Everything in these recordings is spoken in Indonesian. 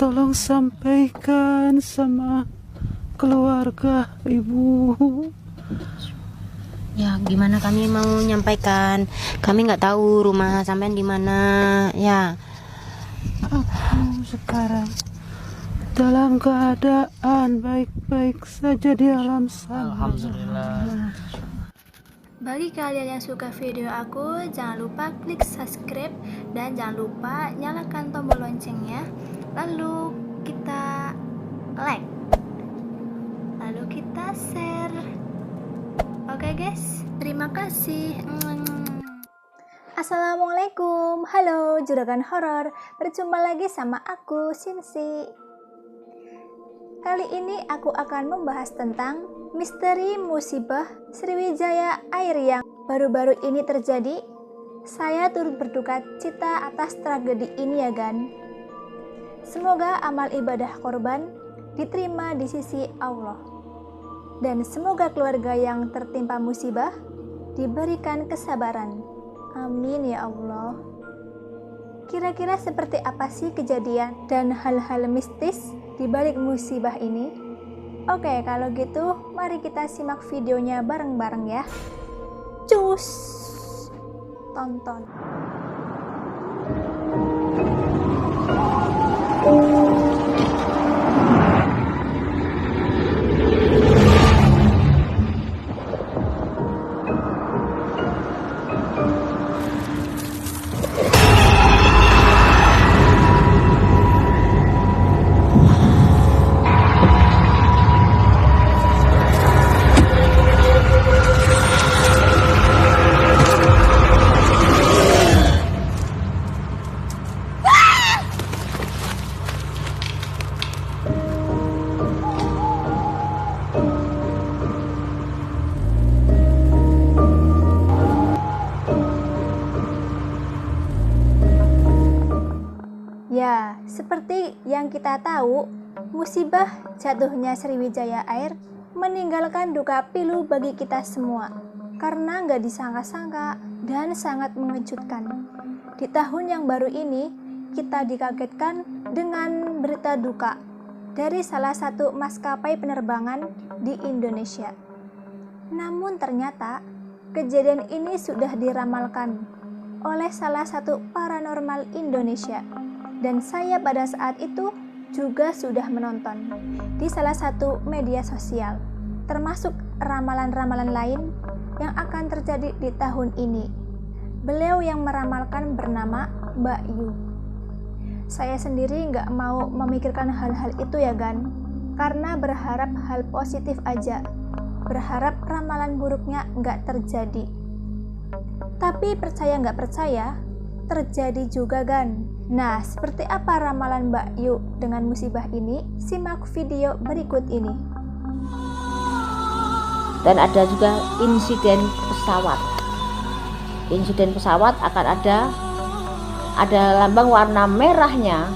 Tolong sampaikan sama keluarga ibu. Ya, gimana kami mau nyampaikan? Kami nggak tahu rumah sampean di mana. Ya, Aku sekarang dalam keadaan baik-baik saja di alam sana. Alhamdulillah. Bagi kalian yang suka video aku, jangan lupa klik subscribe dan jangan lupa nyalakan tombol loncengnya. Lalu kita like, lalu kita share. Oke guys, terima kasih. Assalamualaikum, halo juragan horor. Berjumpa lagi sama aku, Sinsi. Kali ini aku akan membahas tentang misteri musibah Sriwijaya Air yang baru-baru ini terjadi. Saya turut berduka cita atas tragedi ini ya Gan. Semoga amal ibadah korban diterima di sisi Allah. Dan semoga keluarga yang tertimpa musibah diberikan kesabaran. Amin ya Allah. Kira-kira seperti apa sih kejadian dan hal-hal mistis di balik musibah ini? Oke, kalau gitu mari kita simak videonya bareng-bareng ya. Cus! Tonton. Ya, seperti yang kita tahu, musibah jatuhnya Sriwijaya Air meninggalkan duka pilu bagi kita semua karena nggak disangka-sangka dan sangat mengejutkan. Di tahun yang baru ini, kita dikagetkan dengan berita duka dari salah satu maskapai penerbangan di Indonesia. Namun ternyata, kejadian ini sudah diramalkan oleh salah satu paranormal Indonesia. Dan saya pada saat itu juga sudah menonton di salah satu media sosial, termasuk ramalan-ramalan lain yang akan terjadi di tahun ini. Beliau yang meramalkan bernama Mbak Yu. Saya sendiri nggak mau memikirkan hal-hal itu ya Gan, karena berharap hal positif aja, berharap ramalan buruknya nggak terjadi. Tapi percaya nggak percaya, terjadi juga Gan. Nah, seperti apa ramalan Mbak Yu dengan musibah ini? Simak video berikut ini. Dan ada juga insiden pesawat. Insiden pesawat akan ada lambang warna merahnya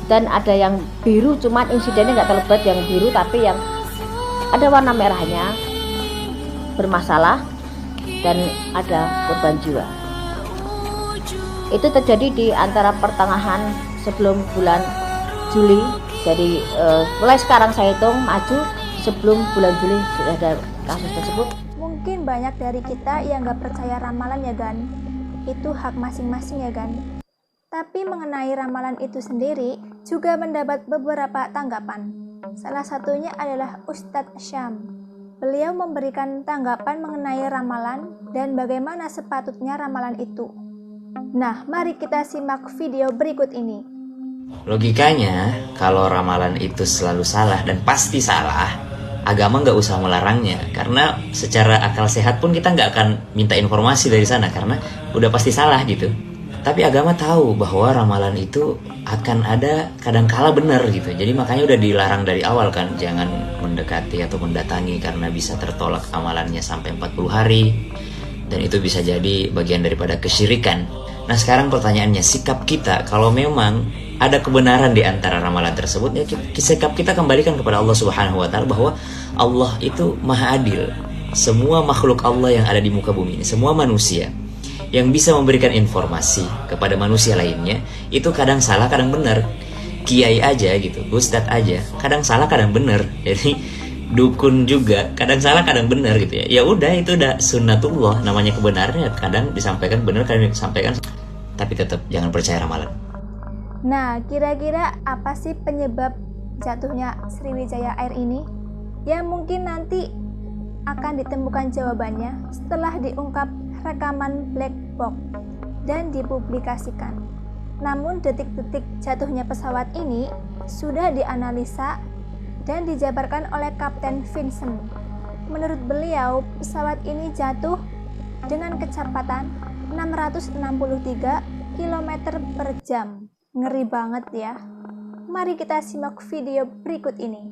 dan ada yang biru, cuman insidennya nggak terlibat yang biru, tapi yang ada warna merahnya bermasalah dan ada korban jiwa. Itu terjadi di antara pertengahan sebelum bulan Juli. Jadi mulai sekarang saya hitung maju sebelum bulan Juli sudah ada kasus tersebut. Mungkin banyak dari kita yang gak percaya ramalan ya Gan. Itu hak masing-masing ya Gan. Tapi mengenai ramalan itu sendiri juga mendapat beberapa tanggapan. Salah satunya adalah Ustadz Syam. Beliau memberikan tanggapan mengenai ramalan dan bagaimana sepatutnya ramalan itu. Nah, mari kita simak video berikut ini. Logikanya, kalau ramalan itu selalu salah dan pasti salah, agama nggak usah melarangnya. Karena secara akal sehat pun kita nggak akan minta informasi dari sana, karena udah pasti salah gitu. Tapi agama tahu bahwa ramalan itu akan ada kadangkala benar gitu. Jadi makanya udah dilarang dari awal kan, jangan mendekati atau mendatangi karena bisa tertolak amalannya sampai 40 hari. Dan itu bisa jadi bagian daripada kesyirikan. Nah sekarang pertanyaannya, sikap kita kalau memang ada kebenaran di antara ramalan tersebut, ya sikap kita kembalikan kepada Allah Subhanahu wa Ta'ala, bahwa Allah itu maha adil. Semua makhluk Allah yang ada di muka bumi ini, semua manusia yang bisa memberikan informasi kepada manusia lainnya, itu kadang salah kadang benar. kiai aja gitu, ustadz aja kadang salah kadang bener, jadi dukun juga kadang salah kadang bener gitu ya. Ya udah, itu udah sunnatullah, namanya kebenarannya kadang disampaikan bener kadang disampaikan, tapi tetap jangan percaya ramalan. Nah, kira-kira apa sih penyebab jatuhnya Sriwijaya Air ini? Ya mungkin nanti akan ditemukan jawabannya setelah diungkap rekaman black box dan dipublikasikan. Namun detik-detik jatuhnya pesawat ini sudah dianalisa dan dijabarkan oleh Kapten Vincent. Menurut beliau, pesawat ini jatuh dengan kecepatan 663 km per jam. Ngeri banget ya. Mari kita simak video berikut ini.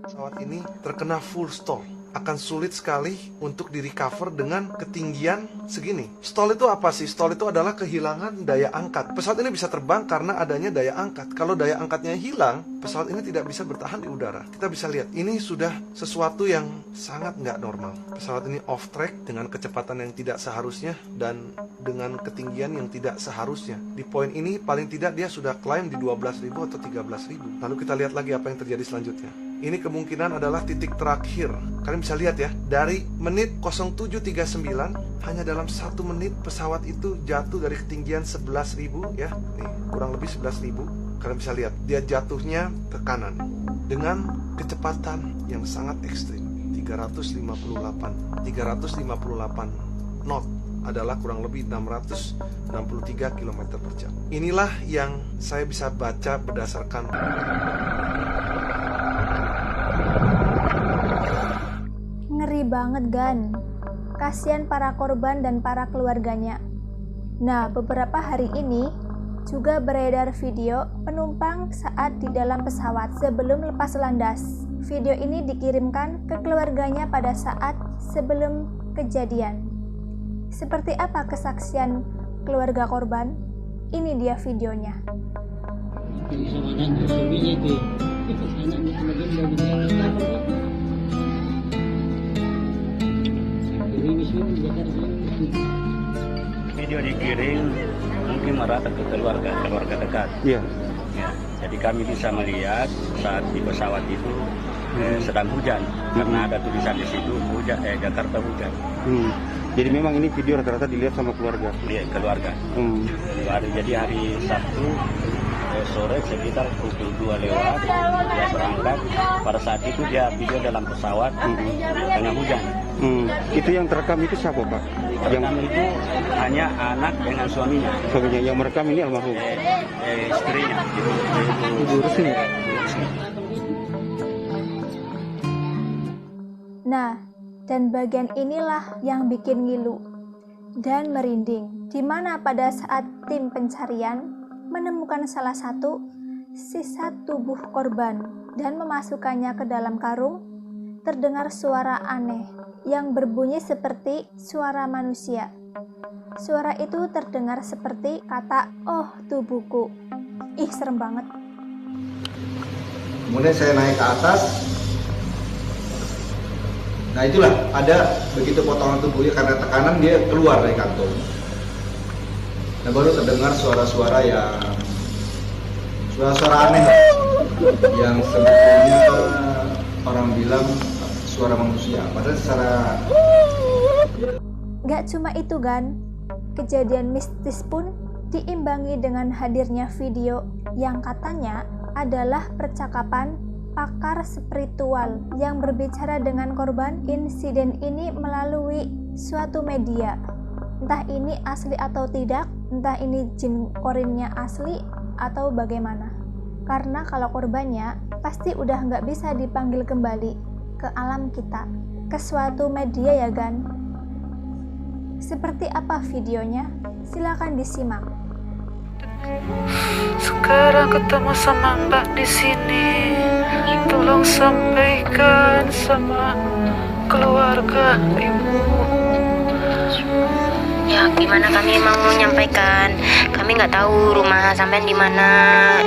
Pesawat ini terkena full stall. Akan sulit sekali untuk di-recover dengan ketinggian segini. Stall itu apa sih? Stall itu adalah kehilangan daya angkat. Pesawat ini bisa terbang karena adanya daya angkat. Kalau daya angkatnya hilang, pesawat ini tidak bisa bertahan di udara. Kita bisa lihat, ini sudah sesuatu yang sangat nggak normal. Pesawat ini off track dengan kecepatan yang tidak seharusnya dan dengan ketinggian yang tidak seharusnya. Di poin ini paling tidak dia sudah climb di 12.000 atau 13.000. Lalu kita lihat lagi apa yang terjadi selanjutnya. Ini kemungkinan adalah titik terakhir. Kalian bisa lihat ya, dari menit 0739 hanya dalam 1 menit pesawat itu jatuh dari ketinggian 11.000 ya. Nih, kurang lebih 11.000. Kalian bisa lihat, dia jatuhnya ke kanan dengan kecepatan yang sangat ekstrim. 358 knot adalah kurang lebih 663 km per jam. Inilah yang saya bisa baca berdasarkan Ngeri banget Gan. Kasihan para korban dan para keluarganya. Nah, beberapa hari ini juga beredar video penumpang saat di dalam pesawat sebelum lepas landas. Video ini dikirimkan ke keluarganya pada saat sebelum kejadian. Seperti apa kesaksian keluarga korban? Ini dia videonya. Video dikirim mungkin merata ke keluarga dekat. Iya. Ya, jadi kami bisa melihat saat di pesawat itu sedang hujan karena ada tulisan di situ hujan Jakarta hujan. Jadi memang ini video rata-rata dilihat sama keluarga. Iya, keluarga. Jadi hari Sabtu sore sekitar pukul 2 lewat dia berangkat. Pada saat itu dia video dalam pesawat tengah hujan. Itu yang terekam itu siapa Pak? Yang itu hanya anak dengan suaminya. Suaminya yang merekam ini almarhum. Istrinya. Ibu Rusmi. Nah, dan bagian inilah yang bikin ngilu dan merinding, di mana pada saat tim pencarian menemukan salah satu sisa tubuh korban dan memasukkannya ke dalam karung, terdengar suara aneh yang berbunyi seperti suara manusia. Suara itu terdengar seperti kata, "Oh, tubuhku." Ih, serem banget. Kemudian saya naik ke atas. Nah itulah, ada begitu potongan tubuhnya karena tekanan dia keluar dari kantung. Nah baru terdengar suara-suara yang suara-suara aneh yang sebetulnya orang bilang suara manusia. Padahal secara Gak cuma itu Gan, kejadian mistis pun diimbangi dengan hadirnya video yang katanya adalah percakapan pakar spiritual yang berbicara dengan korban insiden ini melalui suatu media. Entah ini asli atau tidak, entah ini jin korinnya asli atau bagaimana. Karena kalau korbannya pasti udah nggak bisa dipanggil kembali ke alam kita, ke suatu media ya Gan. Seperti apa videonya? Silakan disimak. Sekarang ketemu sama Mbak di sini. Tolong sampaikan sama keluarga ibu. Ya gimana kami mau menyampaikan? Kami nggak tahu rumah sampean di mana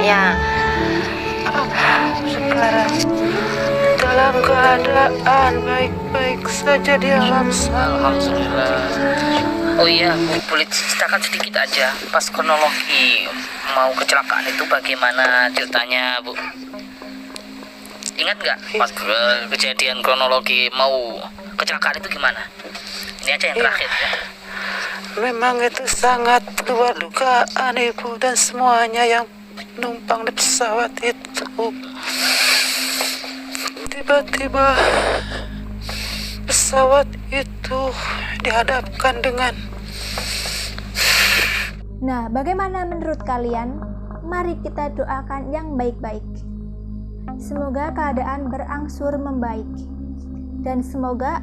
ya. Sekarang dalam keadaan baik-baik saja di alam sana. Alhamdulillah. Oh iya, boleh ceritakan sedikit aja pas kronologi mau kecelakaan itu bagaimana ceritanya, Bu? Ingat nggak pas kejadian kronologi mau kecelakaan itu gimana? Ini aja yang terakhir ya. Memang itu sangat luar dugaan Ibu dan semuanya yang numpang di pesawat itu. Tiba-tiba pesawat itu dihadapkan dengan... Nah, bagaimana menurut kalian? Mari kita doakan yang baik-baik. Semoga keadaan berangsur membaik. Dan semoga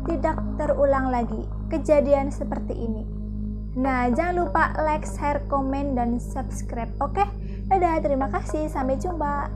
tidak terulang lagi kejadian seperti ini. Nah, jangan lupa like, share, komen, dan subscribe. Oke? Dadah, terima kasih. Sampai jumpa.